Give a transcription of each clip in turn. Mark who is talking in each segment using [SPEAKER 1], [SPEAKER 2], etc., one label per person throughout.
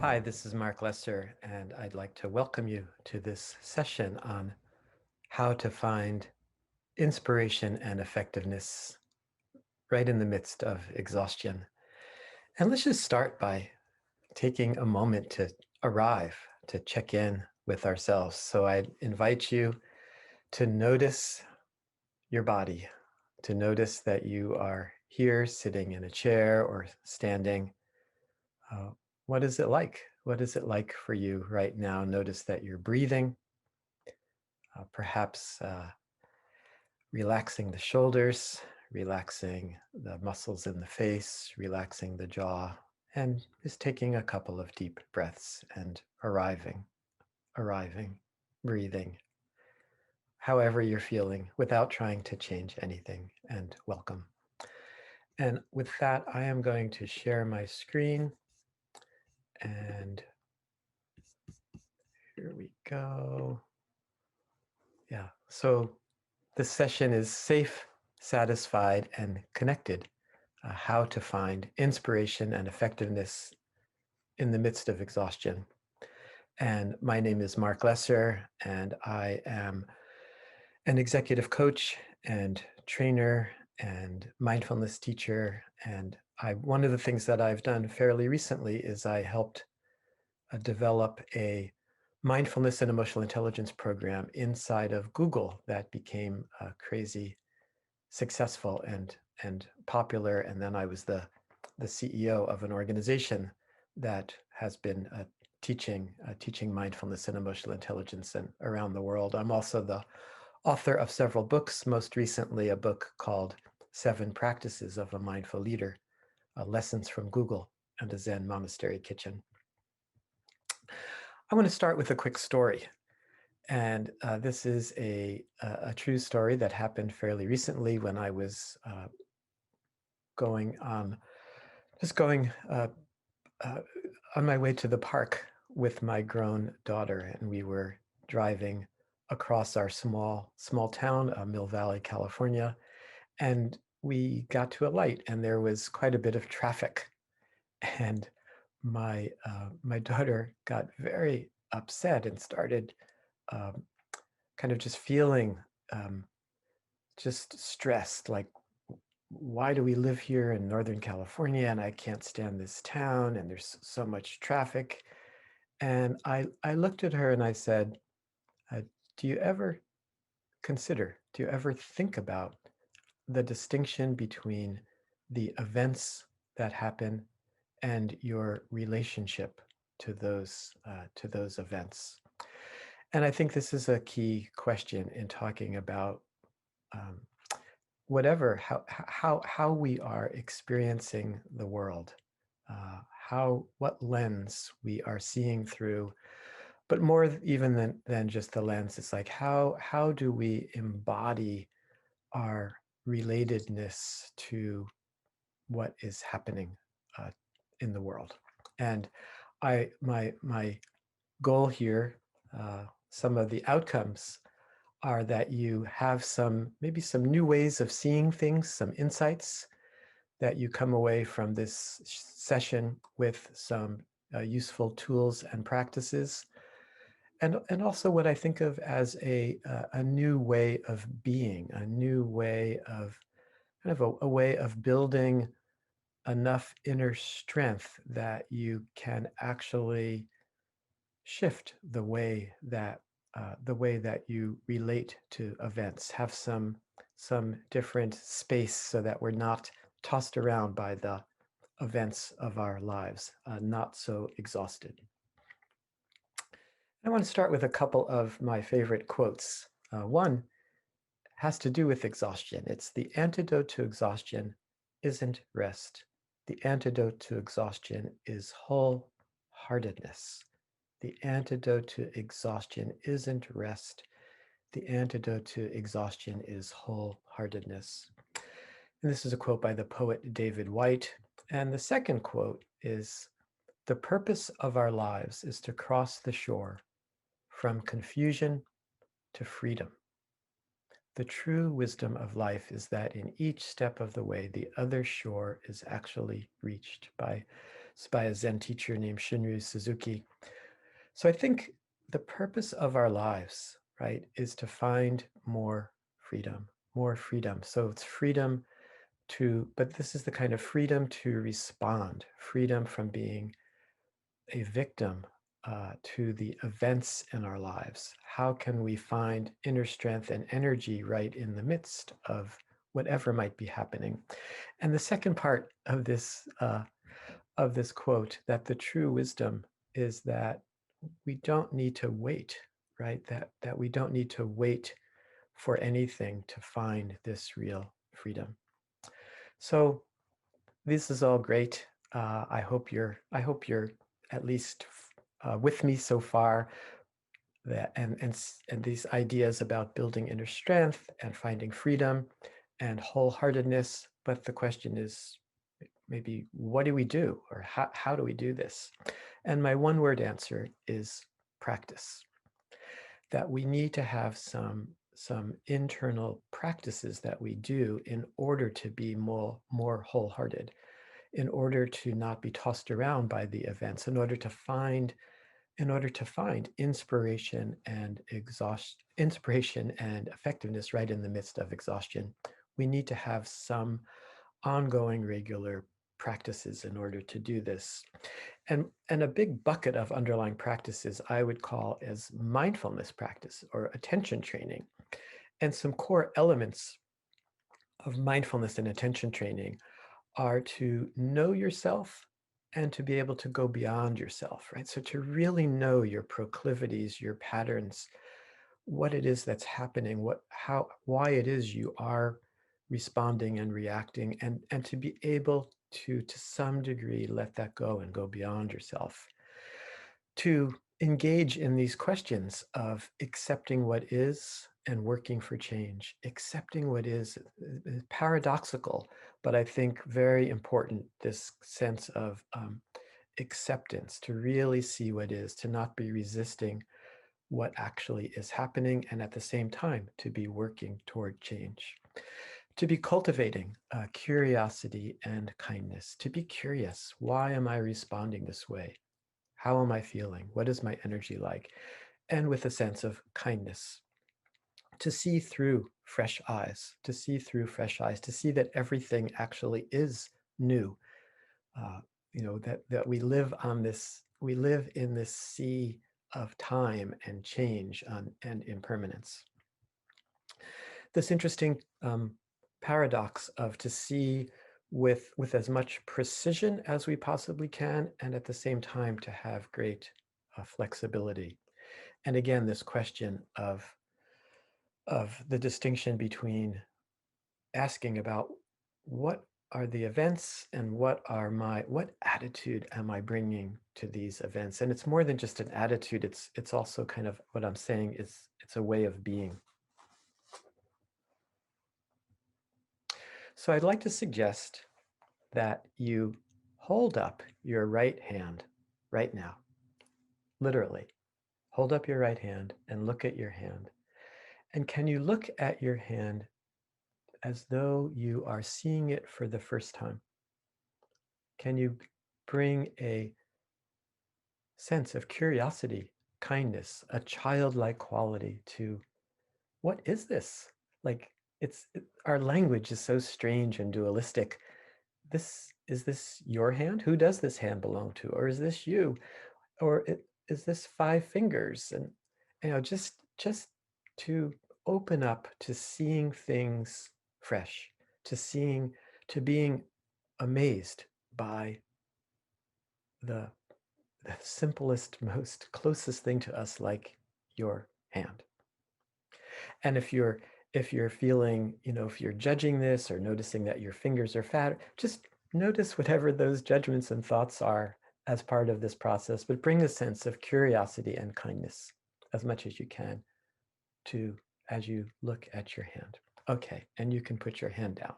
[SPEAKER 1] Hi, this is Mark Lesser, and I'd like to welcome you to this session on how to find inspiration and effectiveness right in the midst of exhaustion. And let's just start by taking a moment to arrive, to check in with ourselves. So I invite you to notice your body, to notice that you are here sitting in a chair or standing. Uh, what is it like? What is it like for you right now? Notice that you're breathing, perhaps relaxing the shoulders, relaxing the muscles in the face, relaxing the jaw, and just taking a couple of deep breaths and arriving, breathing, however you're feeling without trying to change anything, and welcome. And with that, I am going to share my screen, and here we go. Yeah, so this session is safe, satisfied, and connected. How to find inspiration and effectiveness in the midst of exhaustion. And my name is Mark Lesser, and I am an executive coach and trainer and mindfulness teacher. And one of the things that I've done fairly recently is I helped develop a mindfulness and emotional intelligence program inside of Google that became crazy successful and popular. And then I was the CEO of an organization that has been teaching mindfulness and emotional intelligence and around the world. I'm also the author of several books, most recently a book called 7 Practices of a Mindful Leader, Lessons from Google and a Zen Monastery Kitchen. I want to start with a quick story. And this is a true story that happened fairly recently when I was going on on my way to the park with my grown daughter, and we were driving across our small town, Mill Valley, California, and we got to a light, and there was quite a bit of traffic, and my daughter got very upset and started um, kind of just feeling just stressed, like, why do we live here in Northern California and I can't stand this town and there's so much traffic? And I looked at her and I said, uh, do you ever do you ever think about the distinction between the events that happen and your relationship to those events? And I think this is a key question in talking about um, how we are experiencing the world, what lens we are seeing through, but more even than just the lens, it's like how do we embody our relatedness to what is happening uh, in the world. And my goal here, some of the outcomes are that you have maybe some new ways of seeing things, some insights, that you come away from this session with some useful tools and practices, and also what I think of as a new way of being, a new way of kind of a way of building enough inner strength that you can actually shift the way that you relate to events, have some different space so that we're not tossed around by the events of our lives, not so exhausted. I want to start with a couple of my favorite quotes. One has to do with exhaustion. It's the antidote to exhaustion isn't rest. The antidote to exhaustion is wholeheartedness. The antidote to exhaustion isn't rest. The antidote to exhaustion is wholeheartedness. And this is a quote by the poet David Whyte. And the second quote is, the purpose of our lives is to cross the shore from confusion to freedom. The true wisdom of life is that in each step of the way, the other shore is actually reached, by It's by a Zen teacher named Shinryu Suzuki. So I think the purpose of our lives, right, is to find more freedom, more freedom. So it's freedom but this is the kind of freedom to respond, freedom from being a victim to the events in our lives. How can we find inner strength and energy right in the midst of whatever might be happening? And the second part of this quote, that the true wisdom is that we don't need to wait, right? That we don't need to wait for anything to find this real freedom. So this is all great. I hope you're at least with me so far. And these ideas about building inner strength and finding freedom and wholeheartedness. But the question is, maybe what do we do, or how do we do this? And my one word answer is practice. That we need to have some internal practices that we do in order to be more wholehearted, in order to not be tossed around by the events, in order to find inspiration and inspiration and effectiveness right in the midst of exhaustion. We need to have some ongoing regular practices in order to do this. And a big bucket of underlying practices I would call as mindfulness practice or attention training. And some core elements of mindfulness and attention training are to know yourself and to be able to go beyond yourself, right? So to really know your proclivities, your patterns, what it is that's happening, why it is you are responding and reacting, and to be able to some degree, let that go and go beyond yourself. To engage in these questions of accepting what is and working for change. Accepting what is paradoxical, but I think very important, this sense of acceptance, to really see what is, to not be resisting what actually is happening, and at the same time, to be working toward change. To be cultivating curiosity and kindness, to be curious. Why am I responding this way? How am I feeling? What is my energy like? And with a sense of kindness, to see through fresh eyes, to see through fresh eyes, to see that everything actually is new. Uh, that we live in this sea of time and change and impermanence. This interesting paradox of to see with as much precision as we possibly can, and at the same time to have great flexibility. And again, this question of the distinction between asking about what are the events and what attitude am I bringing to these events? And it's more than just an attitude. It's also kind of what I'm saying is it's a way of being. So I'd like to suggest that you hold up your right hand right now, literally. Hold up your right hand and look at your hand. And can you look at your hand as though you are seeing it for the first time? Can you bring a sense of curiosity, kindness, a childlike quality to what is this? Like our language is so strange and dualistic. Is this your hand? Who does this hand belong to? Or is this you? Or is this five fingers? And just to open up to seeing things fresh, to being amazed by the simplest, most closest thing to us, like your hand. And if you're feeling, if you're judging this or noticing that your fingers are fat, just notice whatever those judgments and thoughts are as part of this process, but bring a sense of curiosity and kindness as much as you can to as you look at your hand. Okay, and you can put your hand down.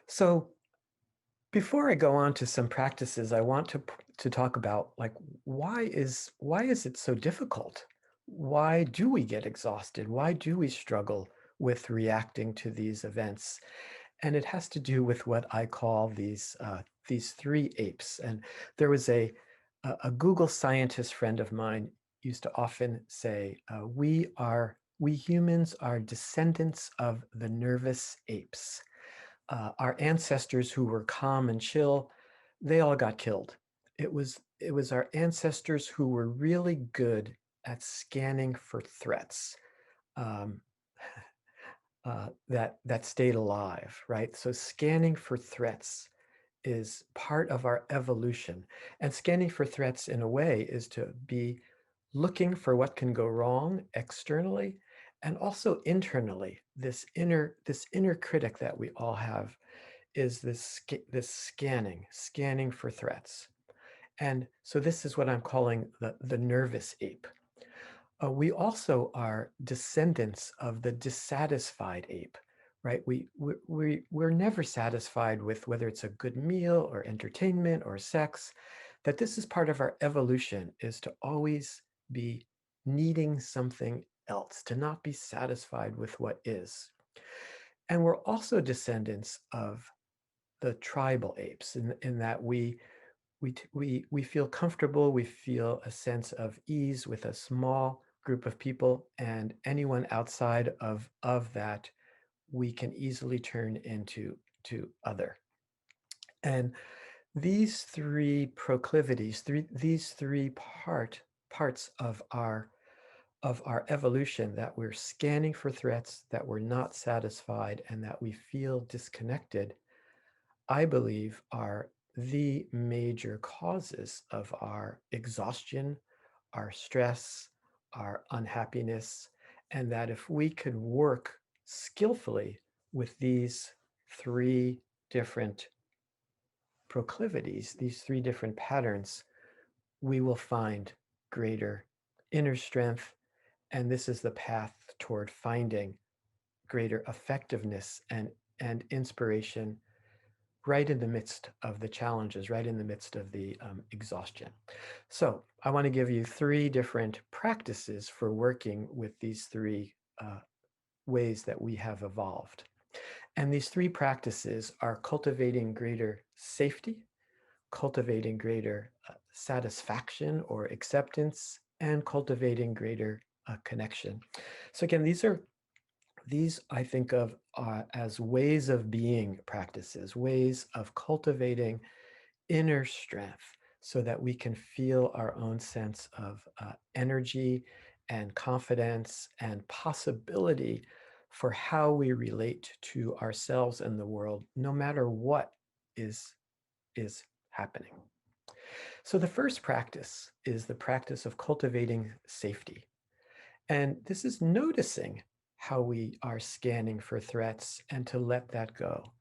[SPEAKER 1] So before I go on to some practices, I want to talk about, like, why is it so difficult? Why do we get exhausted? Why do we struggle with reacting to these events? And it has to do with what I call these three apes. And there was a Google scientist friend of mine used to often say, we humans are descendants of the nervous apes. Our ancestors who were calm and chill, they all got killed. It was our ancestors who were really good at scanning for threats. Um, that stayed alive, right? So scanning for threats is part of our evolution. And scanning for threats in a way is to be looking for what can go wrong externally and also internally. This inner critic that we all have is this scanning for threats. And so this is what I'm calling the nervous ape. We also are descendants of the dissatisfied ape, right? We're never satisfied with whether it's a good meal or entertainment or sex, that this is part of our evolution, is to always be needing something else, to not be satisfied with what is. And we're also descendants of the tribal apes in that we feel comfortable, we feel a sense of ease with a small group of people, and anyone outside of that we can easily turn into to other. And these three proclivities, these three parts of our evolution, that we're scanning for threats, that we're not satisfied, and that we feel disconnected, I believe are the major causes of our exhaustion, our stress, our unhappiness, and that if we could work skillfully with these three different proclivities, these three different patterns, we will find greater inner strength. And this is the path toward finding greater effectiveness and inspiration right in the midst of the challenges, right in the midst of the exhaustion. So I want to give you three different practices for working with these three ways that we have evolved. And these three practices are cultivating greater safety, cultivating greater satisfaction or acceptance, and cultivating greater connection. So again, these I think of as ways of being practices, ways of cultivating inner strength so that we can feel our own sense of energy and confidence and possibility for how we relate to ourselves and the world, no matter what is is happening. So the first practice is the practice of cultivating safety. And this is noticing how we are scanning for threats and to let that go,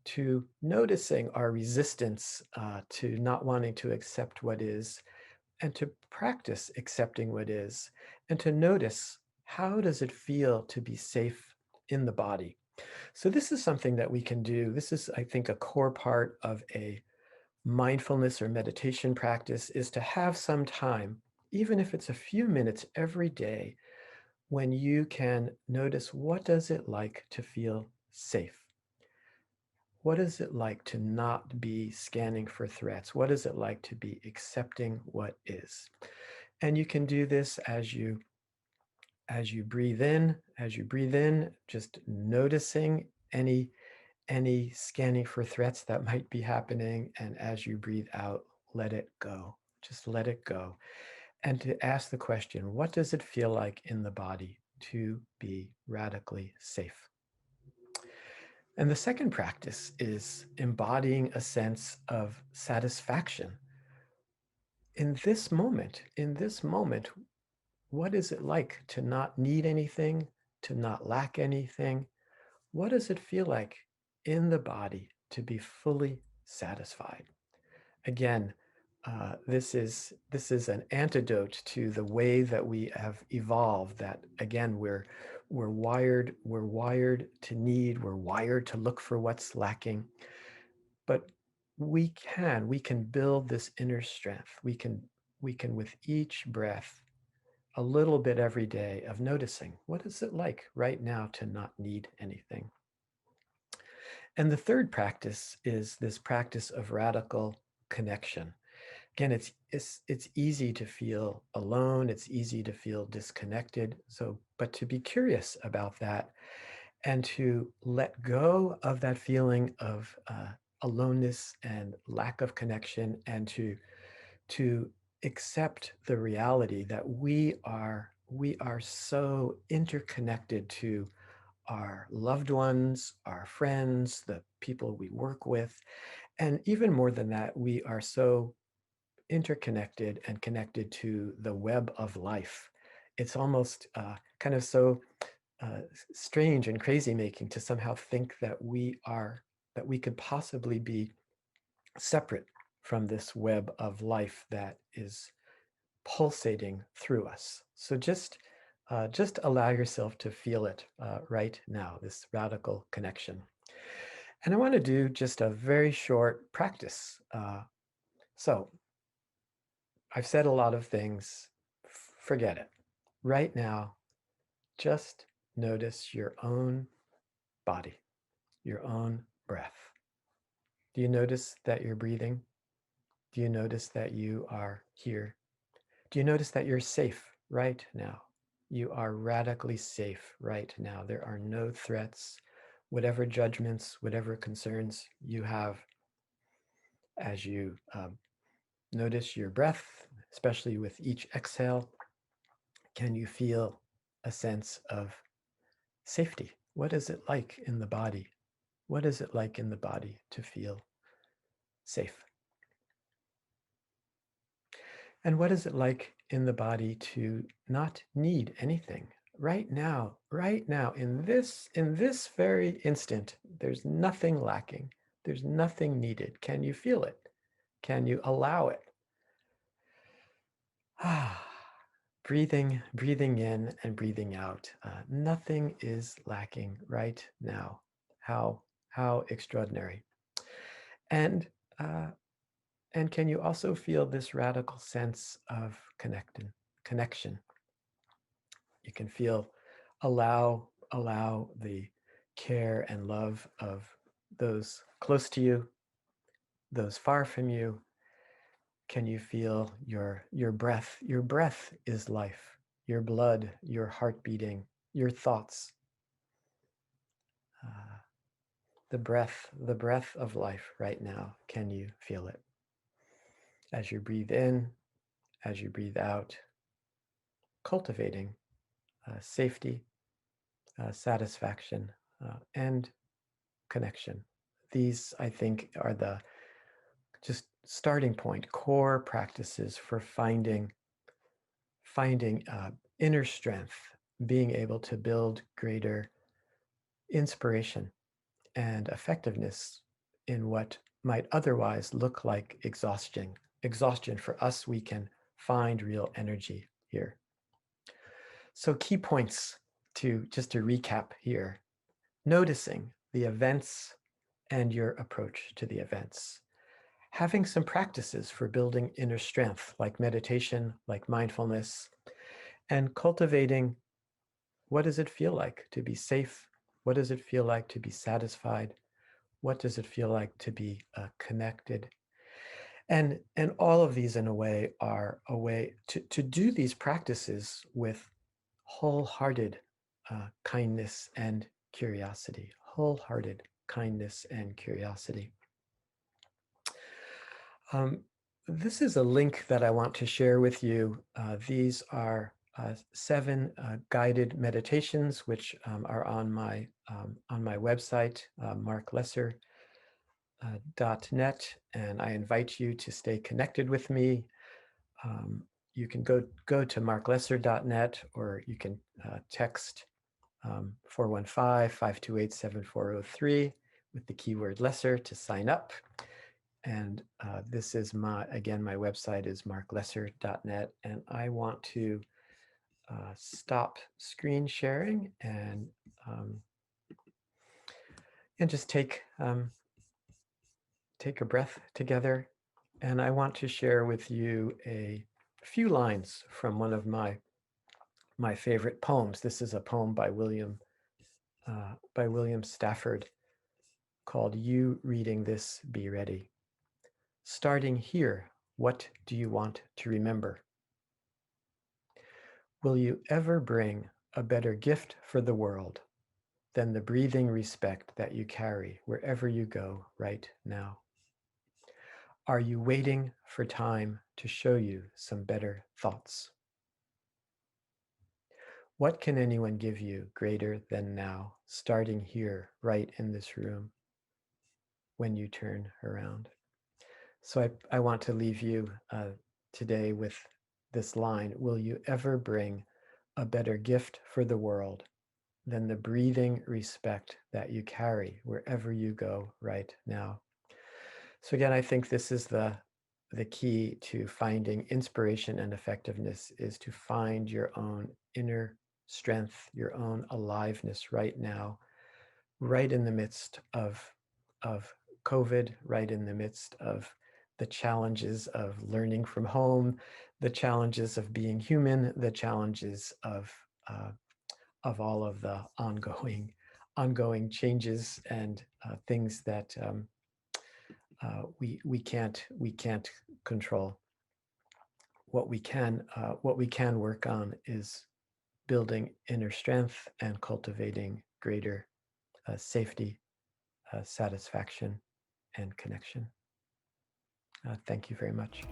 [SPEAKER 1] to noticing our resistance to not wanting to accept what is, and to practice accepting what is, and to notice how does it feel to be safe in the body. So this is something that we can do. This is, I think, a core part of a mindfulness or meditation practice, is to have some time, even if it's a few minutes every day, when you can notice what does it like to feel safe? What is it like to not be scanning for threats? What is it like to be accepting what is? And you can do this as you breathe in, just noticing any scanning for threats that might be happening, and as you breathe out, let it go. Just let it go. And to ask the question, what does it feel like in the body to be radically safe? And the second practice is embodying a sense of satisfaction. In this moment, what is it like to not need anything, to not lack anything? What does it feel like in the body to be fully satisfied? Again, this is an antidote to the way that we have evolved. That again, we're wired to need, we're wired to look for what's lacking. But we can build this inner strength. We can with each breath, a little bit every day, of noticing what is it like right now to not need anything. And the third practice is this practice of radical connection. Again, it's easy to feel alone. It's easy to feel disconnected. So, but to be curious about that and to let go of that feeling of aloneness and lack of connection, and to accept the reality that we are so interconnected to our loved ones, our friends, the people we work with, and even more than that, we are so interconnected and connected to the web of life. It's almost kind of so strange and crazy making to somehow think that we could possibly be separate from this web of life that is pulsating through us. So just allow yourself to feel it right now, this radical connection. And I want to do just a very short practice. So I've said a lot of things. Forget it. Right now, just notice your own body, your own breath. Do you notice that you're breathing? Do you notice that you are here? Do you notice that you're safe right now? You are radically safe right now. There are no threats, whatever judgments, whatever concerns you have as you notice your breath, especially with each exhale. Can you feel a sense of safety? What is it like in the body? What is it like in the body to feel safe? And what is it like in the body to not need anything? Right now, in this very instant, there's nothing lacking. There's nothing needed. Can you feel it? Can you allow it? Ah, breathing in and breathing out. Nothing is lacking right now. How extraordinary. And uh, and can you also feel this radical sense of connection? You can feel, allow the care and love of those close to you, those far from you. Can you feel your breath? Your breath is life. Your blood, your heart beating, your thoughts. Uh, the breath of life right now. Can you feel it? As you breathe in, as you breathe out, cultivating safety, satisfaction, and connection. These, I think, are the just starting point, core practices for finding inner strength, being able to build greater inspiration and effectiveness in what might otherwise look like exhaustion. Exhaustion for us, we can find real energy here. So key points to recap here: noticing the events and your approach to the events. Having some practices for building inner strength, like meditation, like mindfulness, and cultivating what does it feel like to be safe? What does it feel like to be satisfied? What does it feel like to be connected? And all of these, in a way, are a way to do these practices with wholehearted kindness and curiosity. Wholehearted kindness and curiosity. Um, this is a link that I want to share with you. These are 7 guided meditations, which are on my website, marklesser.net, and I invite you to stay connected with me. You can go to marklesser.net, or you can text 415-528-7403 with the keyword lesser to sign up. And this is my website is marklesser.net. And I want to stop screen sharing and just take a breath together. And I want to share with you a few lines from one of my favorite poems. This is a poem by William Stafford, called You Reading This Be Ready. Starting here, what do you want to remember? Will you ever bring a better gift for the world than the breathing respect that you carry wherever you go right now? Are you waiting for time to show you some better thoughts? What can anyone give you greater than now, starting here, right in this room, when you turn around? So I want to leave you today with this line: will you ever bring a better gift for the world than the breathing respect that you carry wherever you go right now? So again, I think this is the key to finding inspiration and effectiveness, is to find your own inner strength, your own aliveness right now, right in the midst of COVID, right in the midst of the challenges of learning from home, the challenges of being human, the challenges of all of the ongoing changes and things that we can't control. What we can work on is building inner strength and cultivating greater safety, satisfaction, and connection. Thank you very much.